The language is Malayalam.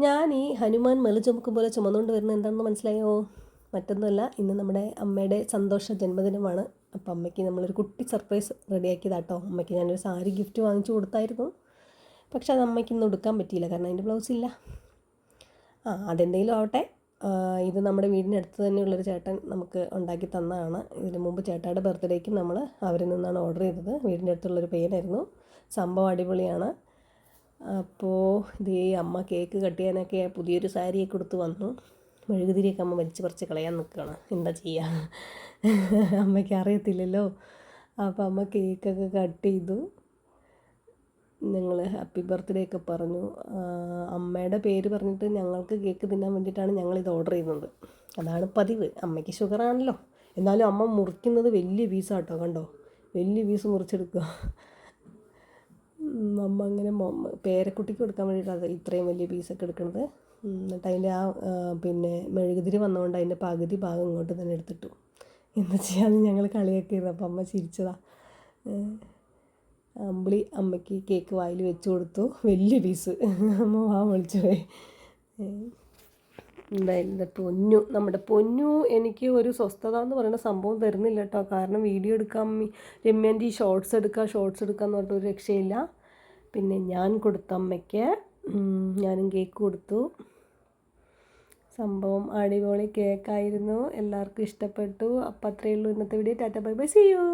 ഞാൻ ഈ ഹനുമാൻ മല ചുമക്കും പോലെ ചുമന്നുകൊണ്ട് വരുന്നത് എന്താണെന്ന് മനസ്സിലായോ? മറ്റൊന്നുമല്ല, ഇന്ന് നമ്മുടെ അമ്മയുടെ സന്തോഷ ജന്മദിനമാണ്. അപ്പം അമ്മയ്ക്ക് നമ്മളൊരു കുട്ടി സർപ്രൈസ് റെഡിയാക്കിയതാട്ടോ. അമ്മയ്ക്ക് ഞാനൊരു സാരി ഗിഫ്റ്റ് വാങ്ങിച്ചു കൊടുത്തായിരുന്നു. പക്ഷെ അത് അമ്മയ്ക്ക് ഇന്ന് ഉടുക്കാൻ പറ്റിയില്ല, കാരണം അതിൻ്റെ ബ്ലൗസ് ഇല്ല. അതെന്തെങ്കിലും ആവട്ടെ. ഇത് നമ്മുടെ വീടിനടുത്ത് തന്നെയുള്ളൊരു ചേട്ടൻ നമുക്ക് ഉണ്ടാക്കി തന്നതാണ്. ഇതിന് മുമ്പ് ചേട്ടായുടെ ബർത്ത്ഡേക്കും നമ്മൾ അവരിൽ നിന്നാണ് ഓർഡർ ചെയ്തത്. വീടിൻ്റെ അടുത്തുള്ളൊരു പയ്യനായിരുന്നു. സംഭവം അടിപൊളിയാണ്. അപ്പോൾ ഇതേ അമ്മ കേക്ക് കട്ട് ചെയ്യാനൊക്കെ പുതിയൊരു സാരിയൊക്കെ കൊടുത്ത് വന്നു. മെഴുകുതിരിയൊക്കെ അമ്മ വലിച്ച് പറിച്ച് കളയാൻ നിൽക്കുകയാണ്. എന്താ ചെയ്യുക, അമ്മയ്ക്ക് അറിയത്തില്ലല്ലോ. അപ്പോൾ അമ്മ കേക്കൊക്കെ കട്ട് ചെയ്തു. ഞങ്ങൾ ഹാപ്പി ബർത്ത്ഡേ ഒക്കെ പറഞ്ഞു. അമ്മയുടെ പേര് പറഞ്ഞിട്ട് ഞങ്ങൾക്ക് കേക്ക് തിന്നാൻ വേണ്ടിയിട്ടാണ് ഞങ്ങളിത് ഓർഡർ ചെയ്യുന്നത്. അതാണ് പതിവ്. അമ്മയ്ക്ക് ഷുഗറാണല്ലോ. എന്നാലും അമ്മ മുറിക്കുന്നത് വലിയ പീസാട്ടോ, കണ്ടോ, വലിയ പീസ് മുറിച്ചെടുക്കുക. അമ്മ അങ്ങനെ പേരക്കുട്ടിക്ക് കൊടുക്കാൻ വേണ്ടിയിട്ടാണ് ഇത്രയും വലിയ പീസൊക്കെ എടുക്കുന്നത്. എന്നിട്ട് അതിൻ്റെ പിന്നെ മെഴുകുതിരി വന്നതുകൊണ്ട് അതിൻ്റെ പകുതി ഭാഗം ഇങ്ങോട്ട് തന്നെ എടുത്തിട്ടു. എന്താ ചെയ്യാന്ന് ഞങ്ങൾ കളിയാക്കിയിരുന്നു. അപ്പം അമ്മ ചിരിച്ചതാണ്. അമ്പിളി അമ്മയ്ക്ക് കേക്ക് വായിൽ വെച്ച് കൊടുത്തു, വലിയ പീസ്. അമ്മ വിളിച്ചു പോയി. എന്തായാലും നമ്മുടെ പൊന്നു എനിക്ക് ഒരു സ്വസ്ഥത എന്ന് പറയുന്ന സംഭവം തരുന്നില്ല കേട്ടോ. കാരണം വീഡിയോ എടുക്കാൻ രമ്യാൻ്റെ ഈ ഷോർട്സ് എടുക്കാമെന്ന് പറഞ്ഞിട്ട് ഒരു രക്ഷയില്ല. പിന്നെ ഞാൻ കൊടുത്ത അമ്മയ്ക്ക് ഞാനും കേക്ക് കൊടുത്തു. സംഭവം അടിപൊളി കേക്കായിരുന്നു. എല്ലാവർക്കും ഇഷ്ടപ്പെട്ടു. അപ്പം അത്രയേ ഉള്ളൂ ഇന്നത്തെ video. Tata bye bye, see U.